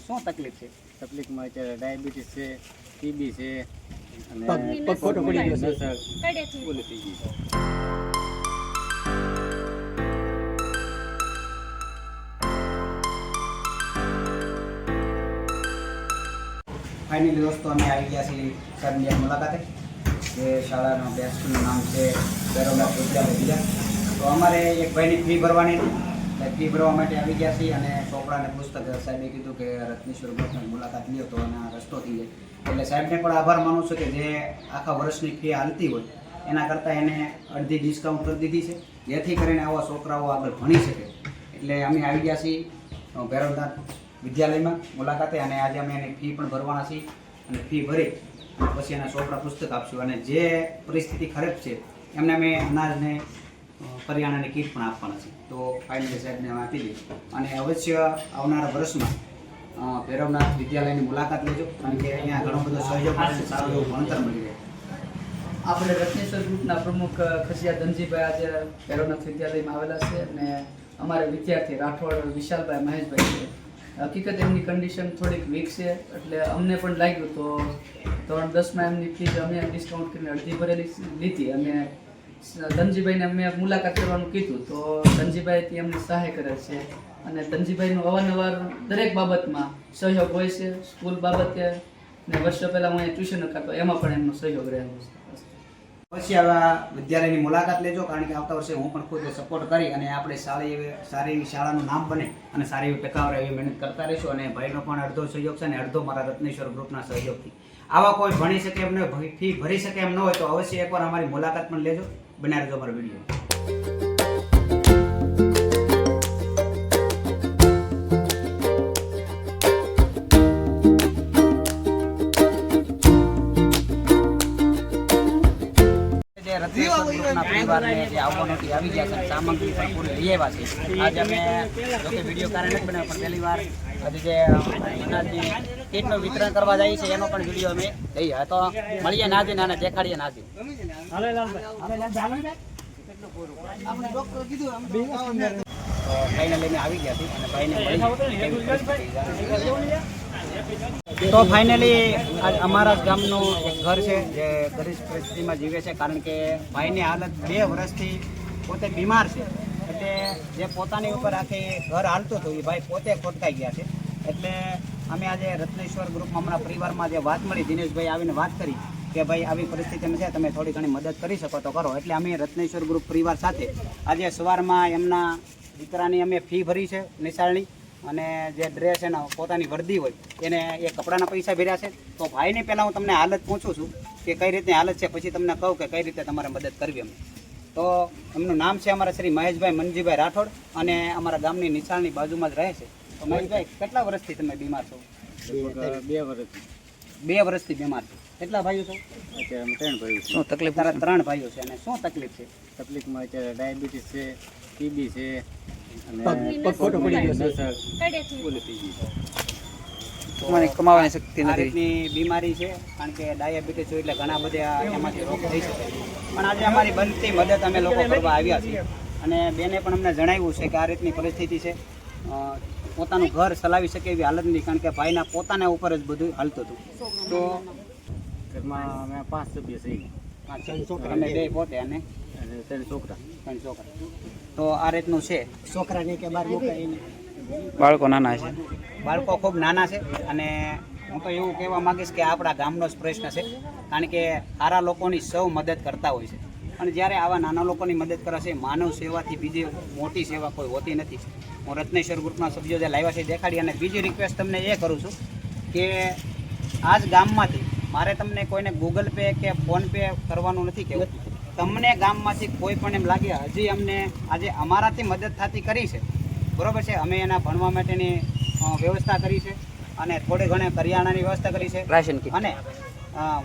શું તકલીફ છે? તકલીફમાં અત્યારે ડાયાબિટીસ છે, ટીબી છે અને પગ ખોટો પડી ગયો છે. નસર ઓલી થઈ ગઈ છે. ફાઇનલી દોસ્તો અમે આવી ગયા છીએ સરની મુલાકાતે, જે શાળાનું બેસ્ટ સ્કૂલનું નામ છે બેરોનાથ વિદ્યાલય બીજા. તો અમારે એક ભાઈની ફી ભરવાની હતી, એટલે ફી ભરવા માટે આવી ગયા છીએ. અને ચોપડાને પુસ્તક સાહેબે કીધું કે રત્નેશ્વર ગ્રુપની મુલાકાત લ્યો તો અને રસ્તો થઈ જાય. એટલે સાહેબને પણ આભાર માનું છું કે જે આખા વર્ષની ફી હાલતી હોય એના કરતાં એને અડધી ડિસ્કાઉન્ટ કરી દીધી છે, જેથી કરીને આવા છોકરાઓ આગળ ભણી શકે. એટલે અમે આવી ગયા છીએ ભૈરવનાથ વિદ્યાલયમાં મુલાકાતે, અને આજે અમે એની ફી પણ ભરવાના છીએ. અને ફી ભરી પછી એના ચોપડા પુસ્તક આપશું. અને જે પરિસ્થિતિ ખરાબ છે એમને અમે અનાજને કરિયાણાની કીટ પણ આપવાના છે. તો ફાઇનલી સાહેબને અમે આપી દઈએ. અને અવશ્ય આવનારા વર્ષમાં ભૈરવનાથ વિદ્યાલયની મુલાકાત લેજો, કારણ કે અહીંયા ઘણો બધો સહયોગ અને સારું એવું ભણતર મળી રહે. આપણે રત્નેશ્વર ગ્રુપના પ્રમુખ ખસિયા ધનજીભાઈ આજે ભૈરવનાથ વિદ્યાલયમાં આવેલા છે, અને અમારા વિદ્યાર્થી રાઠોડ વિશાલભાઈ મહેશભાઈ છે. હકીકત એમની કન્ડિશન થોડીક વીક છે, એટલે અમને પણ લાગ્યું તો ધોરણ 10માં એમની ફીસ અમે ડિસ્કાઉન્ટ કરીને અડધી ભરેલી લીધી. અને ધનજીભાઈને અમે મુલાકાત કરવાનું કીધું તો ધનજીભાઈ એમની સહાય કરે છે. અને ધનજીભાઈનું અવારનવાર દરેક બાબતમાં સહયોગ હોય છે. સ્કૂલ બાબતે ને વર્ષો પહેલાં હું અહીંયા ટ્યુશન કરતો એમાં પણ એમનો સહયોગ રહેલો છે. પછી આવા વિદ્યાલયની મુલાકાત લેજો, કારણ કે આવતા વર્ષે હું પણ ખુદ સપોર્ટ કરી અને આપણે સારી એવી શાળાનું નામ બને અને સારી એવી ટકાવારી એવી મહેનત કરતા રહીશું. અને ભાઈનો પણ અડધો સહયોગ છે અને અડધો મારા રત્નેશ્વર ગ્રુપના સહયોગથી. આવા કોઈ ભણી શકે એમ ન હોય, ફી ભરી શકે એમ ન હોય તો અવશ્ય એકવાર અમારી મુલાકાત પણ લેજો. બનાવી દેજો અમારો વિડીયો. પરિવારને જે આવવાનો આવી ગયા છે, સામગ્રી પણ પૂરી લઈ આવ્યા છે. આજે અમે જોકે વિડીયો કારણ નથી બનાવ્યો, પણ પહેલી વાર આજે જે અનાજની કીટનું વિતરણ કરવા જાય છે એનો પણ વિડીયો અમે લઈએ. તો મળીએ નાજીને અને દેખાડીએ નાજી. તો ફાઇનલી અમે આવી ગયા છીએ અને ભાઈને તો ફાઇનલી અમારા જ ગામનું એક ઘર છે જે ગરીબ પરિસ્થિતિમાં જીવે છે, કારણ કે ભાઈની હાલત 2 વર્ષથી પોતે બીમાર છે. એટલે જે પોતાની ઉપર આખી ઘર હાલતું હતું એ ભાઈ પોતે ખોટકાઈ ગયા છે. એટલે અમે આજે રત્નેશ્વર ગ્રુપમાં હમણાં પરિવારમાં જે વાત મળી, દિનેશભાઈ આવીને વાત કરી કે ભાઈ આવી પરિસ્થિતિમાં છે, તમે થોડી ઘણી મદદ કરી શકો તો કરો. એટલે અમે રત્નેશ્વર ગ્રુપ પરિવાર સાથે આજે સવારમાં એમના દીકરાની અમે ફી ભરી છે નિશાળની, અને જે ડ્રેસ એના પોતાની વર્દી હોય એને એ કપડાના પૈસા ભર્યા છે. તો ભાઈની પહેલાં હું તમને હાલત પૂછું છું કે કઈ રીતની હાલત છે, પછી તમને કહું કે કઈ રીતે તમારે મદદ કરવી અમે. તો એમનું નામ છે અમારા શ્રી મહેશભાઈ મનજીભાઈ રાઠોડ, અને અમારા ગામની નિશાળની બાજુમાં જ રહે છે. તો મહેશભાઈ, કેટલા વર્ષથી તમે બીમાર છો? 2 વર્ષથી. 2 વર્ષથી બીમાર છો. કેટલા ભાઈઓ છો? અત્યારે અમે 3 ભાઈઓ છે. શું તકલીફ? તારા 3 ભાઈઓ છે. અને શું તકલીફ છે? તકલીફમાં અત્યારે ડાયાબિટીસ છે, ટીબી છે અને પગ ખોટો પડી ગયો છે. નસર ઓલી થઈ ગઈ છે. તમારી કમાવાની શક્તિ આ નથી. રીતની બીમારી છે, કારણ કે ડાયાબિટીસ હોય એટલે ઘણા બધા એમાંથી રોગ થઈ શકે. પણ આજે અમારી બનતી મદદ અમે લોકો કરવા આવ્યા છીએ. અને બેને પણ અમને જણાવ્યું છે કે આ રીતની પરિસ્થિતિ છે, પોતાનું ઘર ચલાવી શકે એવી હાલત નહીં, કારણ કે ભાઈના પોતાના ઉપર જ બધું હાલતું હતું. તો ઘરમાં અમે 5 સભ્ય છીએ, અમે 2 પોતે અને 3 છોકરા. 3 છોકરા. તો આ રીતનું છે. છોકરાને કે બહાર મુકાય, બાળકો નાના છે. બાળકો ખૂબ નાના છે. અને હું તો એવું કહેવા માંગીશ કે આપણા ગામનો જ પ્રશ્ન છે, કારણ કે સારા લોકોની સૌ મદદ કરતા હોય છે. અને જ્યારે આવા નાના લોકોની મદદ કરે છે, માનવ સેવાથી બીજી મોટી સેવા કોઈ હોતી નથી. હું રત્નેશ્વર ગ્રુપના સભ્યો જે લાવ્યા છે દેખાડી. અને બીજી રિક્વેસ્ટ તમને એ કરું છું કે આ જ ગામમાંથી મારે તમને કોઈને ગૂગલ પે કે ફોન પે કરવાનું નથી કહેવું. તમને ગામમાંથી કોઈ પણ એમ લાગે હજી અમને આજે અમારાથી મદદ થતી કરી છે, બરાબર છે, અમે એના ભણવા માટેની વ્યવસ્થા કરી છે, અને થોડી ઘણી કરિયાણાની વ્યવસ્થા કરી છે. Ration kit. અને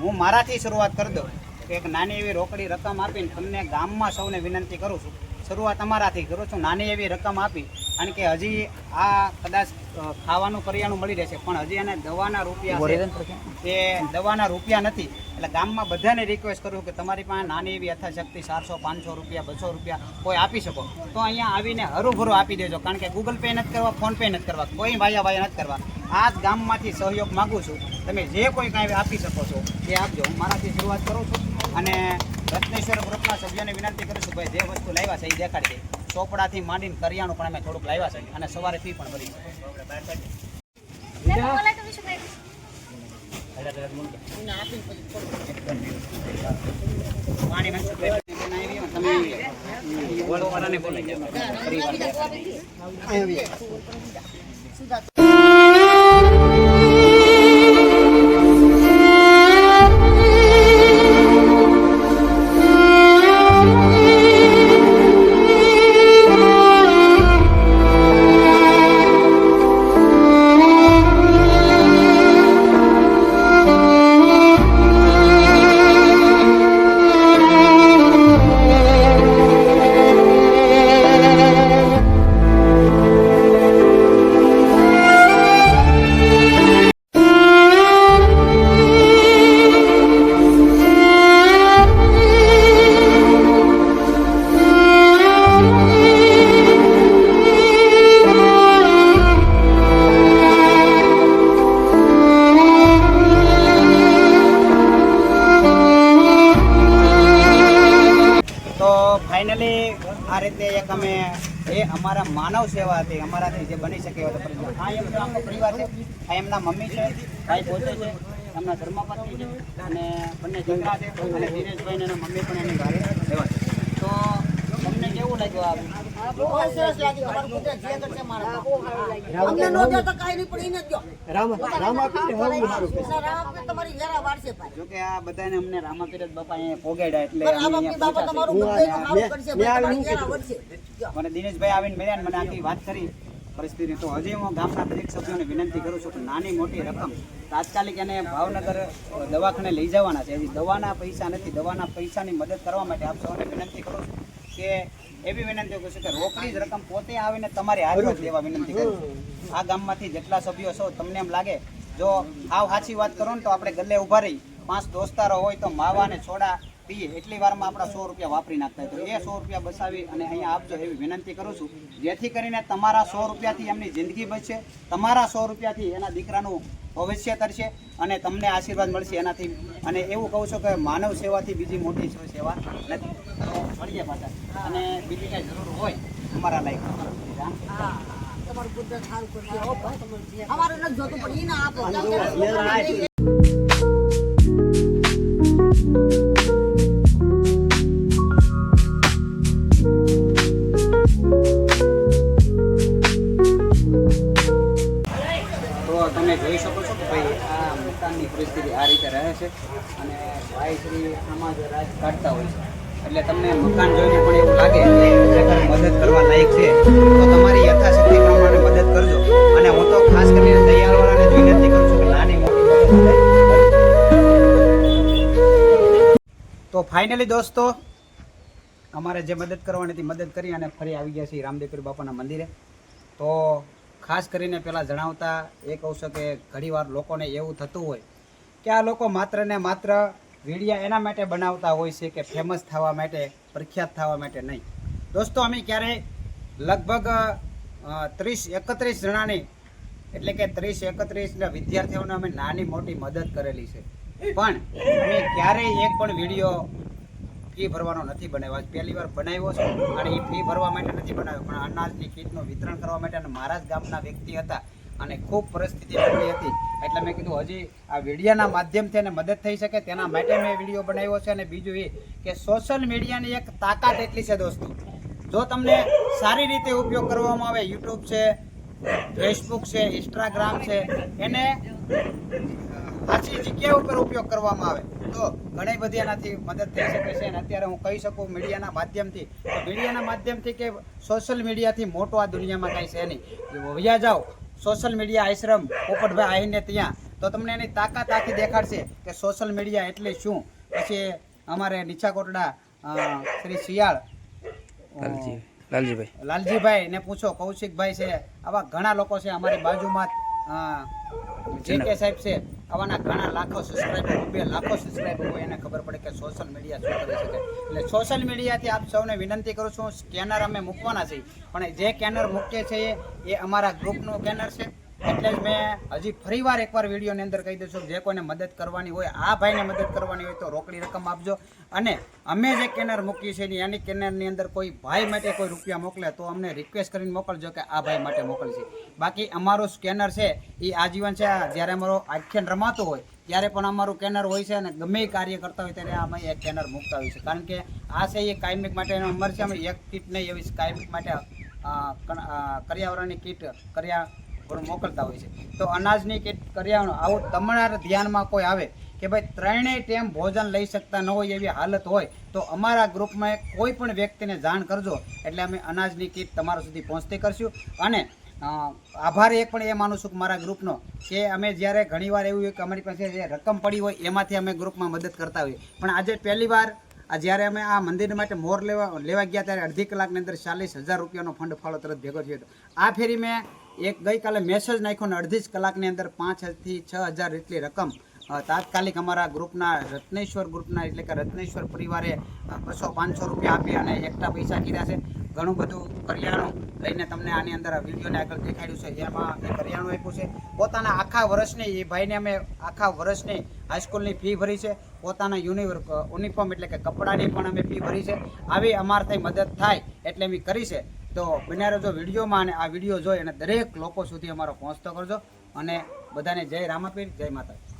હું મારાથી શરૂઆત કરી દઉં કે એક નાની એવી રોકડી રકમ આપીને તમને ગામમાં સૌને વિનંતી કરું છું, શરૂઆત અમારાથી કરું છું, નાની એવી રકમ આપી. કારણ કે હજી આ કદાચ ખાવાનું કરિયાણું મળી રહેશે, પણ હજી એને દવાના રૂપિયા છે, એ દવાના રૂપિયા નથી. એટલે ગામમાં બધાને રિક્વેસ્ટ કરું કે તમારી પાસે નાની એવી યથાશક્તિ 400, 500 રૂપિયા, 200 રૂપિયા કોઈ આપી શકો તો અહીંયા આવીને હરુભરું આપી દેજો. કારણ કે ગૂગલ પે નથી કરવા, ફોન પે નથી કરવા, કોઈ વાયા નથી કરવા. આ ગામમાંથી સહયોગ માગું છું. તમે જે કોઈ કાંઈ આપી શકો છો એ આપજો. હું મારાથી શરૂઆત કરું છું અને રત્નેશ્વર ગ્રુપના સભ્યોને વિનંતી કરું છું ભાઈ જે વસ્તુ લાવ્યા છે એ દેખાડી દે. ચોપડાથી માંડીને કરિયાણું પણ અમે થોડુંક લાવ્યા છે અને સવારે ફી પણ ભરી પાણી ફાઇનલી આ રીતે એક અમે એ અમારા માનવ સેવા હતી અમારાથી જે બની શકે એવો તો આ એમનો આખો પરિવાર છે. આ એમના મમ્મી છે, ભાઈ પોતે છે, એમના ધર્મપત્ની છે અને બંને દીકરા છે અને દિનેશભાઈ અને મમ્મી પણ એની ઘરે રહેવા છે. તો તમને કેવું લાગ્યું આ બહુ સરસ લાગી. તમારું કુદરત જે કરશે મારા અમને નો દે તો કાઈ નહીં, પણ એને જ દો. રામ આપીને હવે સારું રામ આપે તમારી વેરા વાળશે ભાઈ. જો કે આ બધાને અમને રામાપીરત બાપા અહીંયા પોગાડ્યા એટલે પણ રામ આપે બાપા તમારું બધાયનું સારું કરશે ભાઈ, તમારી વેરા વધશે. મને દિનેશભાઈ આવીને મળ્યા મને આખી વાત કરી પરિસ્થિતિ. તો હજી હું ગામના દરેક સભ્યોને વિનંતી કરું છું કે નાની મોટી રકમ તાત્કાલિક એને ભાવનગર દવાખાને લઈ જવાના છે. હજી દવાના પૈસા નથી. દવાના પૈસાની મદદ કરવા માટે આપ સૌને વિનંતી કરું છું કે એવી વિનંતી કરું છું કે રોકડી જ રકમ પોતે આવીને તમારે હાજર દેવા વિનંતી કરું છું. આ ગામમાંથી જેટલા સભ્યો છો તમને એમ લાગે જો આવ સાચી વાત કરો ને તો આપણે ગલ્લે ઊભા રહી 5 દોસ્તારો હોય તો માવા અને સોડા પીએ એટલી વારમાં આપણા 100 રૂપિયા વાપરી નાખતા હોય તો એ 100 રૂપિયા બસાવી અને અહીંયા આપજો એવી વિનંતી કરું છું. જેથી કરીને તમારા 100 રૂપિયાથી એમની જિંદગી બચશે, તમારા 100 રૂપિયાથી એના દીકરાનું ભવિષ્ય કરશે અને તમને આશીર્વાદ મળશે એનાથી. અને એવું કહું છું કે માનવ સેવાથી બીજી મોટી સેવા નથી. તો મળીએ પાછા અને બીજી કાંઈ જરૂર હોય અમારા લાયક હા, તમારું કુદરત સારું કરશે હો ભાઈ. અમારે નથી જોતું પણ એને આપો. તમે જોઈ શકો છો કે ભાઈ આ મકાનની પરિસ્થિતિ આ રીતે રહે છે અને ભાઈ શ્રી આમાં જ રાજ કાઢતા હોય છે. એટલે તમને મકાન જોઈને પણ એવું લાગે કે ખરેખર મદદ કરવા લાયક છે તો તમારી યથાશક્તિ પ્રમાણે મદદ કરજો. અને હું તો ખાસ કરીને દયાળવાળાને જ વિનંતી કરું છું કે નાની મોટી મદદ. તો ફાઇનલી દોસ્તો અમારે જે મદદ કરવાની હતી મદદ કરી અને ફરી આવી ગયા છીએ રામદેવપીર બાપાના મંદિરે. તો ખાસ કરીને પહેલાં જણાવતા એ કહું છું કે ઘણીવાર લોકોને એવું થતું હોય કે આ લોકો માત્ર ને માત્ર વિડીયા એના માટે બનાવતા હોય છે કે ફેમસ થવા માટે, પ્રખ્યાત થવા માટે નહીં. દોસ્તો અમે ક્યારેય લગભગ 30-31 જણાની એટલે કે 30-31 વિદ્યાર્થીઓને અમે નાની મોટી મદદ કરેલી છે. પણ અમે ક્યારેય એક પણ વિડીયો ફી ભરવાનો નથી બનાવ્યો. આજ પહેલી વાર બનાવ્યો છે અને એ ફી ભરવા માટે નથી બનાવ્યો પણ અનાજની કીટનું વિતરણ કરવા માટે. અને મારા જ ગામના વ્યક્તિ હતા અને ખૂબ પરિસ્થિતિ નબળી હતી એટલે મેં કીધું હજી આ વિડીયાના માધ્યમથી એને મદદ થઈ શકે તેના માટે મેં વિડીયો બનાવ્યો છે. અને બીજું એ કે સોશિયલ મીડિયાની એક તાકાત એટલી છે દોસ્તો, જો તમને સારી રીતે ઉપયોગ કરવામાં આવે, યુટ્યુબ છે, ફેસબુક છે, ઇન્સ્ટાગ્રામ છે, એને સાચી જગ્યા ઉપર ઉપયોગ કરવામાં આવે તો ઘણી બધી એનાથી મદદ થઈ શકે છે. અને અત્યારે હું કહી શકું મીડિયાના માધ્યમથી કે સોશિયલ મીડિયાથી મોટો આ દુનિયામાં કાંઈ છે નહીં. વયા જાઓ સોશિયલ મીડિયા આશ્રમ પોપટભાઈ આહીને ત્યાં તો તમને એની તાકાત આખી દેખાડશે કે સોશિયલ મીડિયા એટલે શું. પછી અમારે નીચા કોટડા શ્રી શિયાળ લાલજીભાઈ ને પૂછો, કૌશિકભાઈ છે, આવા ઘણા લોકો છે. અમારી બાજુમાં JK સાહેબ છે. આવાના ઘણા લાખો સબસ્ક્રાઈબર, 2 લાખો સબસ્ક્રાઈબર હોય એને ખબર પડે કે સોશિયલ મીડિયા શું કરી શકે. એટલે સોશિયલ મીડિયાથી આપ સૌને વિનંતી કરું છું. સ્કેનર અમે મૂકવાના છીએ પણ જે સ્કેનર મૂકીએ છીએ એ અમારા ગ્રુપનું સ્કેનર છે એટલે જ મેં હજી ફરીવાર એકવાર વિડીયોની અંદર કહી દઉં છું કે જે કોઈને મદદ કરવાની હોય, આ ભાઈને મદદ કરવાની હોય તો રોકડી રકમ આપજો. અને અમે જે કેનર મૂકી છે એની કેનરની અંદર કોઈ ભાઈ માટે કોઈ રૂપિયા મોકલે તો અમને રિક્વેસ્ટ કરીને મોકલજો કે આ ભાઈ માટે મોકલશે. બાકી અમારું સ્કેનર છે એ આજીવન છે. જ્યારે અમારો આખ્યાન રમાતો હોય ત્યારે પણ અમારું કેનર હોય છે અને ગમે એ કાર્ય કરતા હોય ત્યારે અમે એક કેનર મૂકતા હોય છે. કારણ કે આ છે એ કાયમિક માટેનો નંબર છે. અમે એક કીટ નહીં એવી કાયમિક માટે કરિયાવરની કીટ મોકલતા હોય છે. તો અનાજની કીટ કરિયાવરણ આવું તમારા ધ્યાનમાં કોઈ આવે કે ભાઈ ત્રણેય ટાઈમ ભોજન લઈ શકતા ન હોય એવી હાલત હોય તો અમારા ગ્રુપમાં કોઈ પણ વ્યક્તિને જાણ કરજો, એટલે અમે અનાજની કીટ તમારા સુધી પહોંચતી કરશું. અને આભાર એક પણ એ માનું છું કે મારા ગ્રુપનો કે અમે જ્યારે ઘણીવાર એવું હોય કે અમારી પાસે જે રકમ પડી હોય એમાંથી અમે ગ્રુપમાં મદદ કરતા હોઈએ. પણ આજે પહેલી વાર જ્યારે અમે આ મંદિર માટે મોર લેવા ગયા ત્યારે અડધી કલાકની અંદર 40,000 રૂપિયાનો ફંડ ફાળો તરત ભેગો થયો હતો. આ ફેરી મેં ગઈકાલે મેસેજ નાખ્યો ને અડધી જ કલાકની અંદર 5,000 થી 6,000 જેટલી રકમ તાત્કાલિક અમારા ગ્રુપના રત્નેશ્વર ગ્રુપના એટલે કે રત્નેશ્વર પરિવારે 200-500 રૂપિયા આપી અને એકઠા પૈસા કર્યા છે. ઘણું બધું કરિયાણું લઈને તમને આની અંદર વિડીયોને આગળ દેખાડ્યું છે. એમાં એ કરિયાણું આપ્યું છે. પોતાના આખા વર્ષની એ ભાઈને અમે આખા વર્ષની હાઈસ્કૂલની ફી ભરી છે. પોતાના યુનિફોર્મ એટલે કે કપડાની પણ અમે ફી ભરી છે. આવી અમારાથી મદદ થાય એટલે અમે કરી છે. તો બન્યા રહેજો વિડીયોમાં અને આ વિડીયો જોઈ અને દરેક લોકો સુધી અમારો પહોંચતો કરજો. અને બધાને જય રામાપીર, જય માતા.